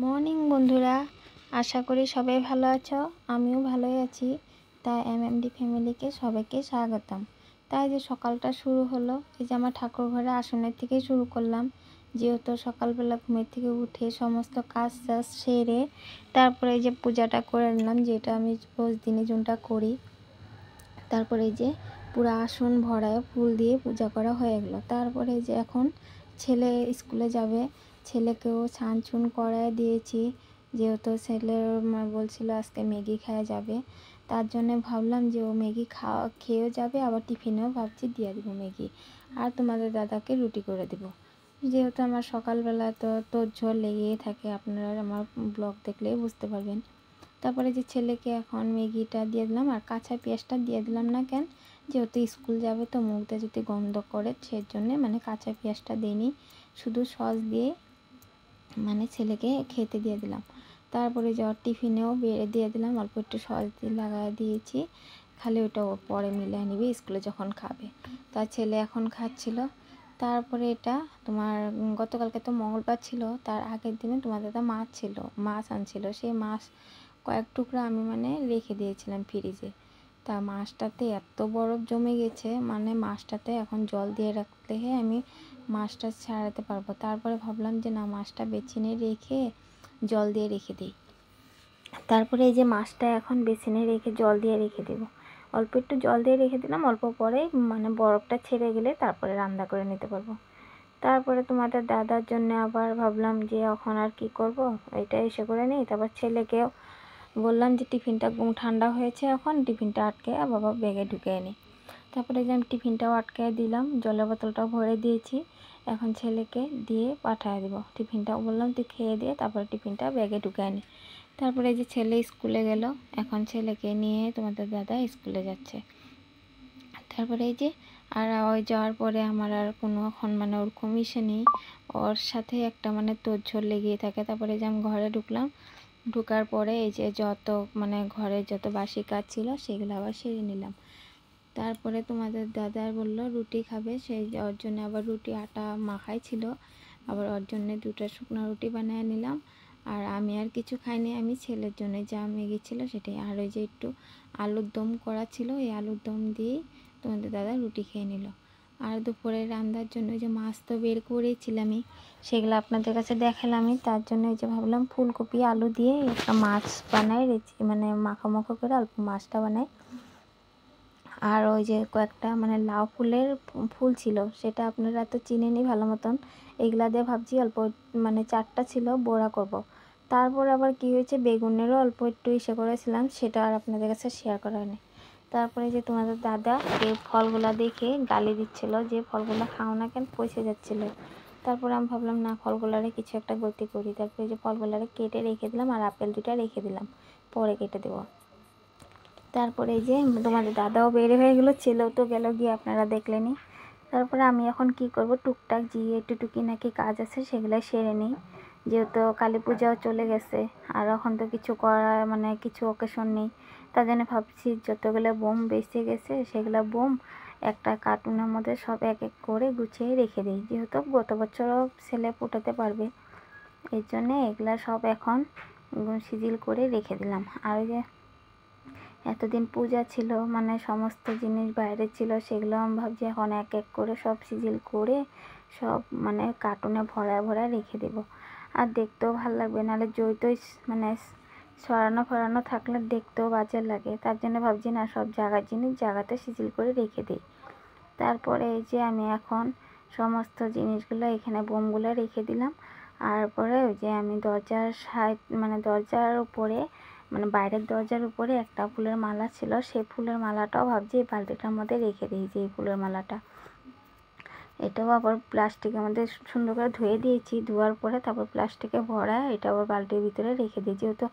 Morning বন্ধুরা, আশা করি সবাই ভালো আছো। আমিও ভালোই আছি। তাই এমএমডি ফ্যামিলিকে সবাইকে স্বাগতম। তাই যে সকালটা শুরু হলো, এই যে আমার ঠাকুর ঘরে আসনের থেকে শুরু করলাম। যেহেতু সকালবেলা ঘুমের থেকে উঠে সমস্ত কাজ সেরে তারপরে এই যে পূজাটা করে নিলাম, যেটা আমি রোজ দিনে যোনটা করি। তারপরে এই যে পুরো আসন ভরায় ফুল দিয়ে পূজা করা হয়ে গেল। তারপরে যে এখন ছেলে স্কুলে যাবে, ছেলেকেও ছান ছুন করায় দিয়েছি। যেহেতু ছেলের মা বলছিল আজকে ম্যাগি খাওয়া যাবে, তার জন্য ভাবলাম যে ও ম্যাগি খেয়েও যাবে, আবার টিফিনেও ভাবছি দিয়ে দেবো ম্যাগি। আর তোমাদের দাদাকে রুটি করে দেব। যেহেতু আমার সকালবেলা তো তোড়জোড় লেগেই থাকে, আপনারা আমার ব্লগ দেখলেই বুঝতে পারবেন। তারপরে যে ছেলেকে এখন ম্যাগিটা দিয়ে দিলাম, আর কাঁচা পেঁয়াজটা দিয়ে দিলাম না কেন, যেহেতু স্কুল যাবে তো মুখটা যদি গন্ধ করে সেই জন্যে মানে কাঁচা পেঁয়াজটা দিইনি, শুধু সস দিয়ে মানে ছেলেকে খেতে দিয়ে দিলাম। তারপরে যাওয়ার টিফিনেও বেড়ে দিয়ে দিলাম, অল্প একটু সস দিয়ে লাগাই দিয়েছি, খালি ওটা ও পরে মিলিয়ে নিবে স্কুলে যখন খাবে। তার ছেলে এখন খাচ্ছিল। তারপরে এটা তোমার গতকালকে তো মঙ্গলবার ছিল, তার আগের দিনে তোমার দাদা মাছ আনছিল। সেই মাছ কয়েক টুকরা আমি মানে রেখে দিয়েছিলাম ফ্রিজে। তা মাছটাতে এত বরফ জমে গেছে, মানে মাছটাতে এখন জল দিয়ে রাখলে আমি মাছটা ছাড়াতে পারবো। তারপরে ভাবলাম যে না, মাছটা বেছিনে রেখে জল দিয়ে রেখে দিই। তারপরে এই যে মাছটা এখন বেছিনে রেখে জল দিয়ে রেখে দেব। অল্প একটু জল দিয়ে রেখে দিলাম, অল্প পরে মানে বরফটা ছেড়ে গেলে তারপরে রান্না করে নিতে পারবো। তারপরে তোমাদের দাদার জন্য আবার ভাবলাম যে এখন আর কি করব, এটা এসে করে নিই। তারপর ছেলেকেও বললাম যে টিফিনটা ঠান্ডা হয়েছে, এখন টিফিনটা আটকে বাবা ব্যাগে ঢুকে নিই। তারপরে যে আমি টিফিনটাও আটকে দিলাম, জলের বোতলটাও ভরে দিয়েছি। এখন ছেলেকে দিয়ে পাঠিয়ে দেবো টিফিনটাও, বললাম তুই খেয়ে দিয়ে তারপরে টিফিনটা ব্যাগে ঢুকে নি। তারপরে যে ছেলে স্কুলে গেল, এখন ছেলেকে নিয়ে তোমাদের দাদা স্কুলে যাচ্ছে। তারপরে এই যে আর ওই যাওয়ার পরে আমার আর কোনো এখন মানে ওরকম ইসে নেই, ওর সাথে একটা মানে তোড়জোড় লেগেই থাকে। তারপরে যে আমি ঘরে ঢুকলাম, ঢোকার পরে এই যে যত মানে ঘরে যত বাসি কাজ ছিল সেগুলো আবার সেরে নিলাম। তারপরে তোমাদের দাদার বললো রুটি খাবে, সেই ওর জন্য আবার রুটি আটা মাখাই ছিল, আবার ওর জন্য 2টা শুকনো রুটি বানিয়ে নিলাম। আর আমি আর কিছু খাইনি, আমি ছেলের জন্য যা ম্যাগি ছিল সেটাই, আর ওই যে একটু আলুর দম করা ছিল, এই আলুর দম দিয়েই তোমাদের দাদা রুটি খেয়ে নিল। আর দুপুরে রান্নার জন্য যে মাছ তো বের করেছিলামই, সেগুলো আপনাদের কাছে দেখালামই। তার জন্য এই যে ভাবলাম ফুলকপি আলু দিয়ে একটা মাছ বানাই, মানে মাখো করে অল্প মাছটা বানাই। আর ওই যে কয়েকটা মানে লাউ ফুলের ফুল ছিল, সেটা আপনারা তো চিনেনই ভালো মতন। এগুলা দিয়ে ভাবছি অল্প মানে 4টা ছিল বড়া করব। তারপর আবার কি হয়েছে, বেগুনেরও অল্প একটু ইসে করেছিলাম, সেটা আর আপনাদের কাছে শেয়ার করা হয়নি। তারপরে যে তোমাদের দাদা এই ফলগুলা দেখে গালি দিচ্ছিল যে ফলগুলা খাও না কেন, পচে যাচ্ছিল। তারপরে আমি ভাবলাম না, ফলগুলারে কিছু একটা গতি করি। তারপরে যে ফলগুলারে কেটে রেখে দিলাম, আর আপেল 2টা রেখে দিলাম, পরে কেটে দেবো। তারপরে এই যে তোমাদের দাদাও বের হয়ে গেলো, ছেলেও তো গেল গিয়ে, আপনারা দেখলেনি। তারপরে আমি এখন কি করব, টুকটাক যে একটু নাকি কাজ আছে সেগুলাই সেরে নিই। যেহেতু কালী পূজাও চলে গেছে, আর এখন তো কিছু করার মানে কিছু অকেশন নেই। তার জন্য ভাবছি যতগুলো বোম বেঁচে গেছে সেগুলো বোম একটা কার্টুনের মধ্যে সব এক এক করে গুছিয়ে রেখে দিই, যেহেতু গত বছরও ছেলে ফুটাতে পারবে, এই জন্যে এগুলা সব এখন সিজিল করে রেখে দিলাম। আর ওই যে এতদিন পূজা ছিল মানে সমস্ত জিনিস বাইরে ছিল, সেগুলো আমি ভাবছি এখন এক এক করে সব সিজিল করে সব মানে কার্টুনে ভরা রেখে দেব। আর দেখতেও ভালো লাগবে, নাহলে জইতই মানে ছড়ানো থাকলে দেখতেও বাজে লাগে। তার জন্য ভাবছি না, সব জায়গার জিনিস জায়গাতে সিজিল করে রেখে দিই। তারপরে এই যে আমি এখন সমস্ত জিনিসগুলো এখানে বোমগুলো রেখে দিলাম। আর পরে ওই যে আমি দরজার সাইড মানে দরজার উপরে মানে বাইরের দরজার উপরে একটা ফুলের মালা ছিল, সেই ফুলের মালাটাও ভাবছি এই বালতিটার মধ্যে রেখে দিই। যে এই ফুলের মালাটা, এটাও আবার প্লাস্টিকের মধ্যে সুন্দর করে ধুয়ে দিয়েছি, ধোয়ার পরে তারপর প্লাস্টিকে ভরা এটা আবার বালতির ভিতরে রেখে দিই। যেহেতু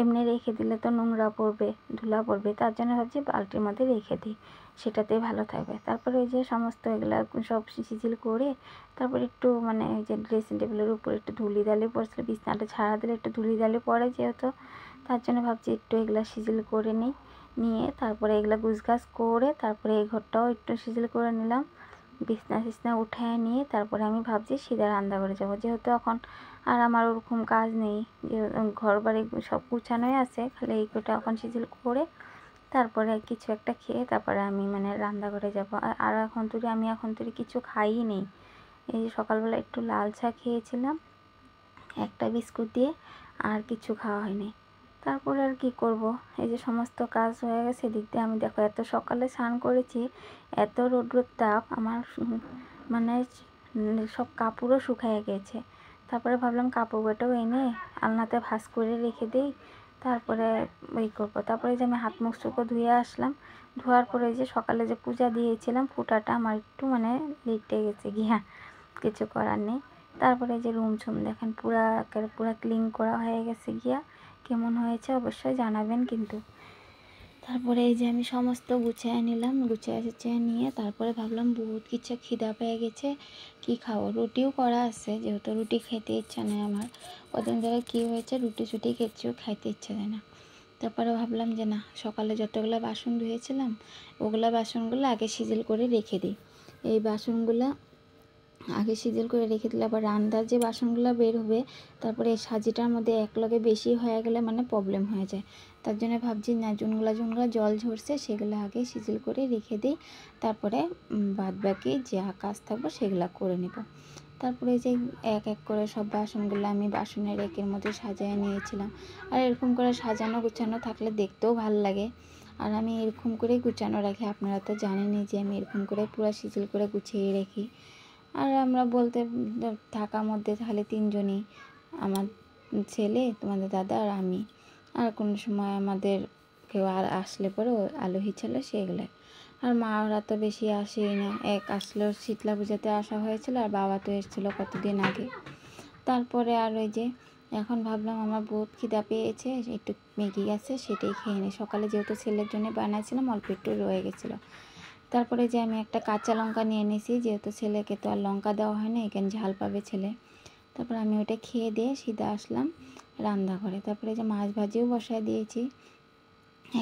এমনি রেখে দিলে তো নোংরা পড়বে, ধুলা পড়বে, তার জন্য ভাবছি বালতির মধ্যে রেখে দিই, সেটাতেই ভালো থাকবে। তারপরে ওই যে সমস্ত এগুলা সব সিজিল করে তারপর একটু মানে ওই যে ড্রেসিং টেবিলের উপর একটু ধুলি দালি পড়ছিল, বিছনাটা ছাড়া দিলে একটু ধুলি দালি পড়ে যেহেতু, তার জন্য ভাবছি একটু এগুলা সিজিল করে নিয়ে তারপরে এগুলা গুছগাছ করে তারপরে এই ঘরটাও একটু সিজিল করে নিলাম। বিছনা টিছনা উঠায় নিয়ে তারপরে আমি ভাবছি সিধা রান্নাঘরে যাবো, যেহেতু এখন আর আমার ওরকম কাজ নেই, যে ঘর বাড়ি সব গুছানোই আছে, খালি এই কটা এখন সিজিল করে তারপরে কিছু একটা খেয়ে তারপরে আমি মানে রান্নাঘরে যাবো। আর আমি এখন তুই কিছু খাইই নেই। এই যে সকালবেলা একটু লাল চা খেয়েছিলাম একটা বিস্কুট দিয়ে, আর কিছু খাওয়া হয়নি। তারপরে আর কি করব, এই যে সমস্ত কাজ হয়ে গেছে এদিক দিয়ে। আমি দেখো এত সকালে স্নান করেছি, এত রৌদ্রের তাপ আমার মানে সব কাপড়ও শুকিয়ে গেছে। তারপরে ভাবলাম কাপড়টাও এনে আলনাতে ভাঁজ করে রেখে দিই, তারপরে ওই করবো। তারপরে যে আমি হাত মুখ চোখও ধুয়ে আসলাম, ধোয়ার পরে যে সকালে যে পূজা দিয়েছিলাম ফোঁটাটা আমার একটু মানে লেটে গেছে গিয়া, কিছু করার নেই। তারপরে যে রুম ছুম দেখেন পুরা ক্লিন করা হয়ে গেছে গিয়া, কেমন হয়েছে অবশ্যই জানাবেন কিন্তু। তারপরে এই যে আমি সমস্ত গুছিয়ে নিলাম, গুছিয়ে নিয়ে তারপরে ভাবলাম বহুত কিছু খিদা পেয়ে গেছে, কি খাবো। রুটিও করা আছে, যেহেতু রুটি খেতে ইচ্ছা নেই আমার। কদিন ধরে কী হয়েছে, রুটি চুটি খেয়েছিও, খাইতে ইচ্ছা যায় না। তারপরে ভাবলাম যে না, সকালে যতগুলো বাসন ধুয়েছিলাম ওগুলো বাসনগুলো আগে সিজিল করে রেখে দিই। এই বাসনগুলো আগে সিজিল করে রেখে দিলে আবার রান্নার যে বাসনগুলো বের হবে, তারপরে এই সাজিটার মধ্যে একলগে বেশি হয়ে গেলে মানে প্রবলেম হয়ে যায়। তার জন্য ভাবছি না, যোনগুলা জল ঝরছে সেগুলো আগে সিজিল করে রেখে দিই, তারপরে বাদ বাকি যা কাজ থাকবে সেগুলো করে নেব। তারপরে যে এক এক করে সব বাসনগুলো আমি বাসনের রেকের মধ্যে সাজিয়ে নিয়েছিলাম। আর এরকম করে সাজানো গুছানো থাকলে দেখতেও ভালো লাগে। আর আমি এরকম করেই গুছানো রাখি, আপনারা তো জানেনই যে আমি এরকম করে পুরো সিজিল করে গুছিয়ে রাখি। আর আমরা বলতে থাকার মধ্যে খালি তিনজনই, আমার ছেলে, তোমাদের দাদা আর আমি। আর কোনো সময় আমাদের কেউ আর আসলে পরে আলহী ছিল সেগুলো। আর মা ওরা তো বেশি আসেই না, এক আসলো শীতলা পূজাতে আসা হয়েছিল, আর বাবা তো এসেছিলো কতদিন আগে। তারপরে আর ওই যে এখন ভাবলাম আমার বহুত খিদা পেয়েছে, একটু ম্যাগি আছে সেটাই খেয়ে নিই। সকালে যেহেতু ছেলের জন্য বানাইছিলাম অল্প একটু রয়ে গেছিলো। তারপরে যে আমি একটা কাঁচা লঙ্কা নিয়ে নিয়েছি, যেহেতু ছেলেকে তো আর লঙ্কা দেওয়া হয় না, এখানে ঝাল পাবে ছেলে। তারপর আমি ওটা খেয়ে দিয়ে সিধা আসলাম রান্নাঘরে। তারপরে যে মাছ ভাজিও বসায় দিয়েছি,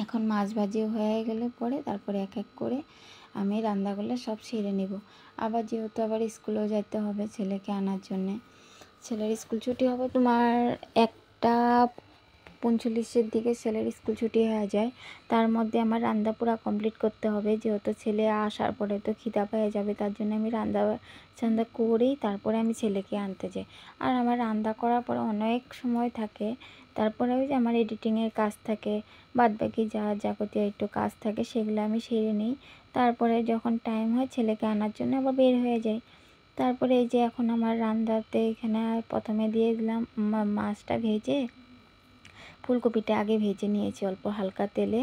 এখন মাছ ভাজিও হয়ে গেলে পরে তারপরে এক এক করে আমি রান্নাগুলো সব সেরে নেব। আবার যেহেতু আবার স্কুলেও যেতে হবে ছেলেকে আনার জন্যে। ছেলের স্কুল ছুটি হবে তোমার 1:45-এর দিকে ছেলের স্কুল ছুটি হয়ে যায়। তার মধ্যে আমার রান্না পুরা কমপ্লিট করতে হবে, যেহেতু ছেলে আসার পরে তো খিদা পেয়ে যাবে। তার জন্য আমি রান্না করেই তারপরে আমি ছেলেকে আনতে যাই। আর আমার রান্না করার পরে অনেক সময় থাকে, তারপরে ওই যে আমার এডিটিংয়ের কাজ থাকে, বাদবাকি যা যাবতীয় একটু কাজ থাকে সেগুলো আমি সেরে নিই। তারপরে যখন টাইম হয় ছেলেকে আনার জন্য আবার বের হয়ে যাই। তারপরে এই যে এখন আমার রান্নাতে এখানে প্রথমে দিয়ে দিলাম মাছটা ভেজে, ফুলকপিটা আগে ভেজে নিয়েছি অল্প হালকা তেলে,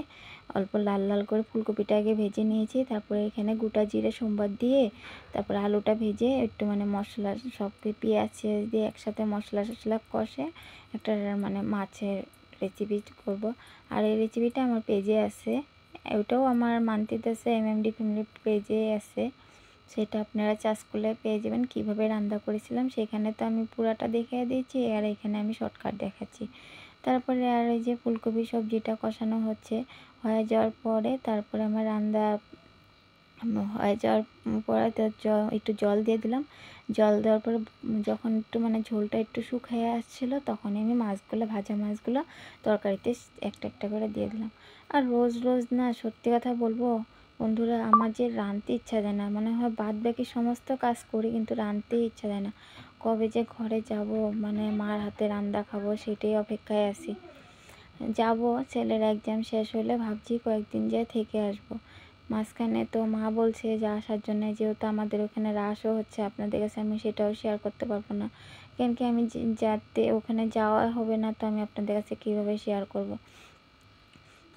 অল্প লাল লাল করে ফুলকপিটা আগে ভেজে নিয়েছি। তারপরে এখানে গোটা জিরে সম্বাদ দিয়ে তারপরে আলুটা ভেজে একটু মানে মশলা সব পেঁয়াজ দিয়ে একসাথে মশলা টশলা কষে একটা মানে মাছের রেসিপি করব। আর এই রেসিপিটা আমার পেজে আছে, ওটাও আমার মান্তিতে আছে, এমএমডি ফ্যামিলি পেজে আছে, সেটা আপনারা চার্জ করলে পেয়ে যাবেন। কীভাবে রান্না করেছিলাম সেখানে তো আমি পুরাটা দেখিয়ে দিয়েছি, আর এখানে আমি শর্টকাট দেখাচ্ছি। তারপরে আর এই যে ফুলকপি সবজিটা কষানো হয়ে যাওয়ার পরে তারপরে আমার রান্না হয়ে যাওয়ার পরে একটু জল দিয়ে দিলাম। জল দেওয়ার পরে যখন একটু মানে ঝোলটা একটু শুকিয়ে আসছিলো, তখন আমি ভাজা মাছগুলো তরকারিতে একটা একটা করে দিয়ে দিলাম। আর রোজ রোজ না, সত্যি কথা বলবো বন্ধুরা, আমার যে রাঁধতে ইচ্ছা যায় না, মনে হয় বাদ বাকি সমস্ত কাজ করি কিন্তু রাঁধতেই ইচ্ছা যায় না। কবে যে ঘরে যাব, মানে মার হাতে রান্না খাবো সেটাই অপেক্ষায় আছি। যাব, ছেলের এক্সাম শেষ হলে ভাবছি কয়েকদিন যে থেকে আসবো। মাঝখানে তো মা বলছে যে আসার জন্য, যেহেতু আমাদের ওখানে রাসও হচ্ছে, আপনাদের কাছে আমি সেটাও শেয়ার করতে পারবো না, কেন কি আমি যাতে ওখানে যাওয়া হবে না, তো আমি আপনাদের কাছে কীভাবে শেয়ার করব।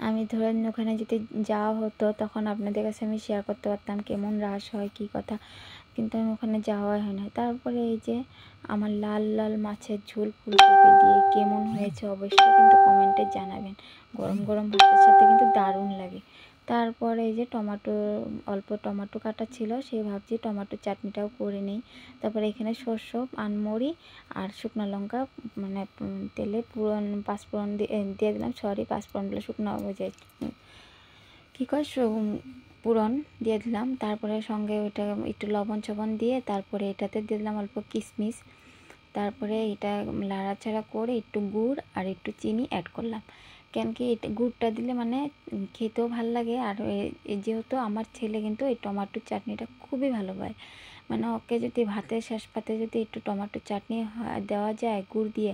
আমি ধরেন ওখানে যদি যাওয়া হতো তখন আপনাদের কাছে আমি শেয়ার করতে পারতাম কেমন রাস হয় কী কথা, কিন্তু আমি ওখানে যাওয়াই হয় না। তারপরে এই যে আমার লাল লাল মাছের ঝোল ফুলকপি দিয়ে কেমন হয়েছে অবশ্যই কিন্তু কমেন্টে জানাবেন। গরম গরম ভাতের সাথে কিন্তু দারুণ লাগে। তারপরে এই যে অল্প টমেটো কাটা ছিল, সেই ভাবছি টমেটো চাটনিটাও করে নিই। তারপরে এখানে শস্য পানমরি আর শুকনো লঙ্কা মানে তেলে পাঁচফোড়ন দিয়ে দিলাম, পাঁচফোড়ন বলে শুকনো যে কী কয় পুরন দিয়ে দিলাম, তারপরে সঙ্গে ওইটা একটু লবণ চবণ দিয়ে তারপরে এটাতে দিয়ে দিলাম অল্প কিশমিশ, তারপরে এটা লাড়াচাড়া করে একটু গুড় আর একটু চিনি অ্যাড করলাম। কেন কি এটা গুড়টা দিলে মানে খেতেও ভাল লাগে, আর যেহেতু আমার ছেলে কিন্তু এই টমেটোর চাটনিটা খুবই ভালো পায়, মানে ওকে যদি ভাতের শেষ পাতে যদি একটু টমেটোর চাটনি দেওয়া যায় গুড় দিয়ে,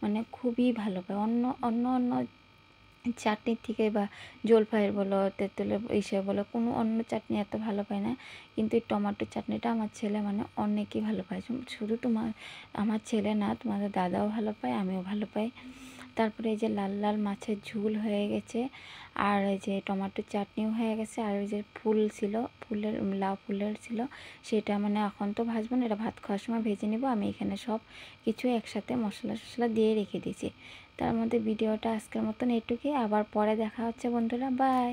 মানে খুবই ভালো পায়। অন্য অন্য অন্য চাটনির থেকে বা জলপাইয়ের বলো তেঁতুলের ইসে বলো কোনো অন্য চাটনি এত ভালো পায় না, কিন্তু এই টমেটোর চাটনিটা আমার ছেলে মানে অনেকই ভালো পায়। শুধু আমার ছেলে না, তোমাদের দাদাও ভালো পায়, আমিও ভালো পাই। তারপরে এই যে লাল লাল মাছের ঝোল হয়ে গেছে, আর এই যে টমেটোর চাটনিও হয়ে গেছে, আর ওই যে ফুল ছিল, লাউ ফুলের ছিল, সেটা মানে এখন তো ভাজবো না, এটা ভাত খাওয়ার সময় ভেজে নেব। আমি এখানে সব কিছু একসাথে মশলা টশলা দিয়ে রেখে দিয়েছি। তার মধ্যে ভিডিওটা আজকের মতন এটুকুই, আবার পরে দেখা হচ্ছে বন্ধুরা, বাই।